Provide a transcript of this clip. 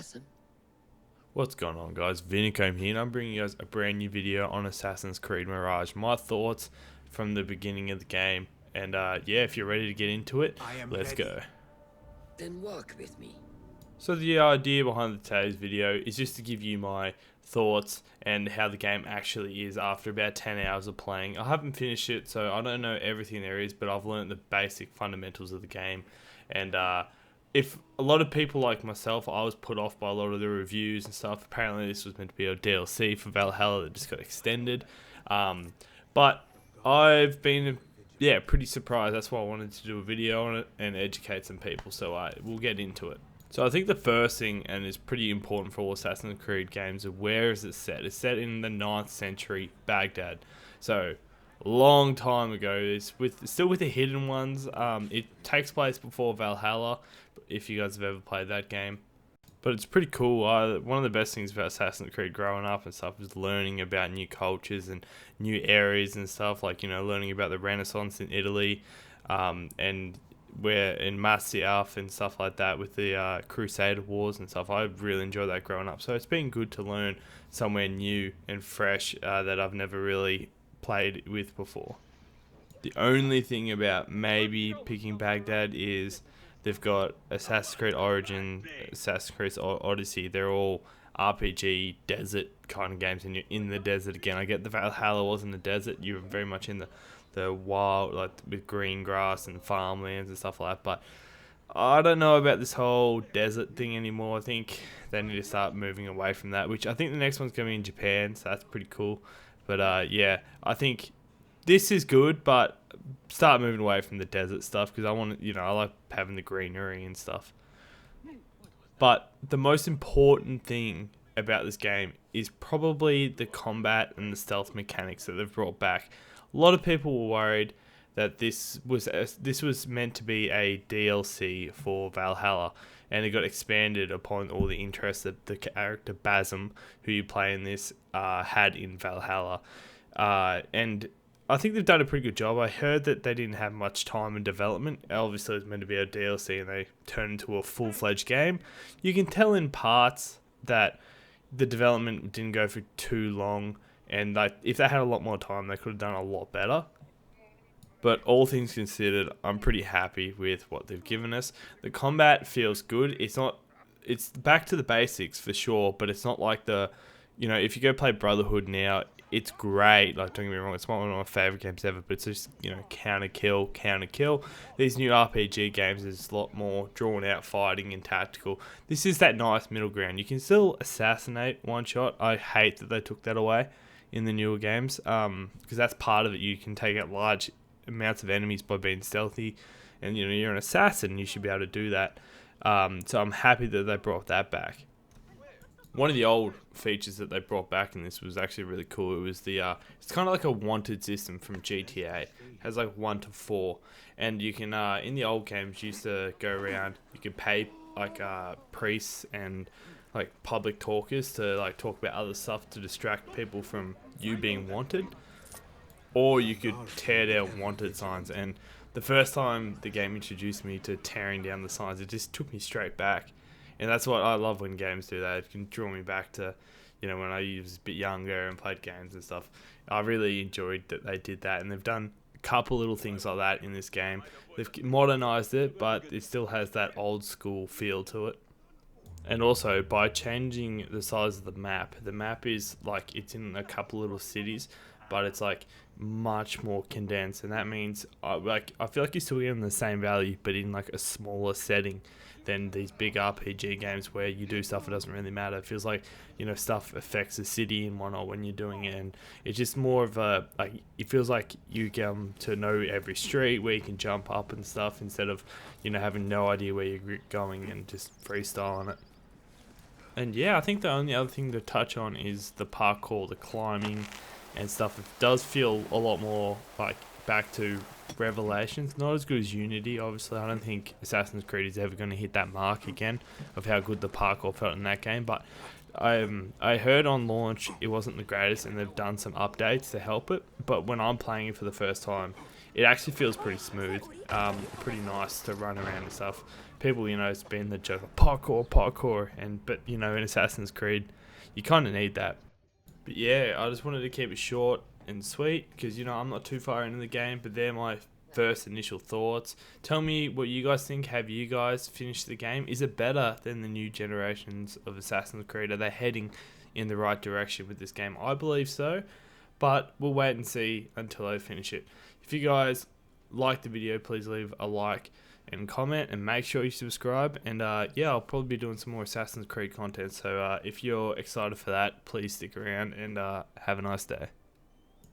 assassin. What's going on, guys? Vinnicombe here, and I'm bringing you guys a brand new video on Assassin's Creed Mirage. My thoughts from the beginning of the game. And yeah, if you're ready to get into it, let's go. Then walk with me. So the idea behind today's video is just to give you my thoughts and how the game actually is after about 10 hours of playing. I haven't finished it, so I don't know everything there is, but I've learned the basic fundamentals of the game. And if a lot of people like myself, I was put off by a lot of the reviews and stuff. Apparently this was meant to be a DLC for Valhalla that just got extended. But I've been pretty surprised. That's why I wanted to do a video on it and educate some people, so we'll get into it. So I think the first thing, and is pretty important for all Assassin's Creed games, is where is it set? It's set in the 9th century Baghdad. So long time ago. It's still with the hidden ones. It takes place before Valhalla, if you guys have ever played that game. But it's pretty cool. One of the best things about Assassin's Creed growing up and stuff is learning about new cultures and new areas and stuff, like, you know, learning about the Renaissance in Italy, and where in Masyaf and stuff like that with the Crusader Wars and stuff. I really enjoyed that growing up. So it's been good to learn somewhere new and fresh that I've never really played with before. The only thing about maybe picking Baghdad is they've got Assassin's Creed Origin, Assassin's Creed Odyssey. They're all RPG desert kind of games, and you're in the desert again. I get the Valhalla was in the desert. You were very much in the wild, like with green grass and farmlands and stuff like that. But I don't know about this whole desert thing anymore. I think they need to start moving away from that, which I think the next one's going to be in Japan, so that's pretty cool. But yeah, I think this is good, but start moving away from the desert stuff, because I want, you know, I like having the greenery and stuff. But the most important thing about this game is probably the combat and the stealth mechanics that they've brought back. A lot of people were worried that this was meant to be a DLC for Valhalla, and it got expanded upon all the interest that the character Basim, who you play in this, had in Valhalla. And I think they've done a pretty good job. I heard that they didn't have much time in development. Obviously, it was meant to be a DLC, and they turned into a full-fledged game. You can tell in parts that the development didn't go for too long, and like, if they had a lot more time, they could have done a lot better. But all things considered, I'm pretty happy with what they've given us. The combat feels good. It's back to the basics for sure, but it's not like if you go play Brotherhood now, it's great. Like, don't get me wrong, it's one of my favorite games ever, but it's just, counter kill. These new RPG games, there's a lot more drawn out fighting and tactical. This is that nice middle ground. You can still assassinate one shot. I hate that they took that away in the newer games, because that's part of it. You can take out large amounts of enemies by being stealthy, and you're an assassin, you should be able to do that. So I'm happy that they brought that back. One of the old features that they brought back in this was actually really cool. It was it's kind of like a wanted system from GTA. It has like 1 to 4, and you can in the old games you used to go around, you could pay like priests and like public talkers to like talk about other stuff to distract people from you being wanted, or you could tear down wanted signs. And the first time the game introduced me to tearing down the signs, it just took me straight back. And that's what I love when games do that. It can draw me back to, when I was a bit younger and played games and stuff. I really enjoyed that they did that, and they've done a couple little things like that in this game. They've modernized it, but it still has that old school feel to it. And also, by changing the size of the map is like, it's in a couple little cities, but it's like much more condensed, and that means I feel like you're still getting the same value, but in like a smaller setting than these big RPG games where you do stuff, it doesn't really matter. It feels like, stuff affects the city and whatnot when you're doing it, and it's just more of it feels like you get to know every street where you can jump up and stuff, instead of, having no idea where you're going and just freestyling it. And yeah, I think the only other thing to touch on is the parkour, the climbing and stuff. It does feel a lot more like back to Revelations. Not as good as Unity, obviously. I don't think Assassin's Creed is ever going to hit that mark again of how good the parkour felt in that game. But I heard on launch it wasn't the greatest, and they've done some updates to help it. But when I'm playing it for the first time, it actually feels pretty smooth, pretty nice to run around and stuff. people, it's been the joke of parkour, but in Assassin's Creed, you kind of need that. But yeah, I just wanted to keep it short and sweet because I'm not too far into the game, but they're my first initial thoughts. Tell me what you guys think. Have you guys finished the game? Is it better than the new generations of Assassin's Creed? Are they heading in the right direction with this game? I believe so, but we'll wait and see until I finish it. If you guys like the video, please leave a like and comment, and make sure you subscribe. And I'll probably be doing some more Assassin's Creed content, so if you're excited for that, please stick around, and have a nice day.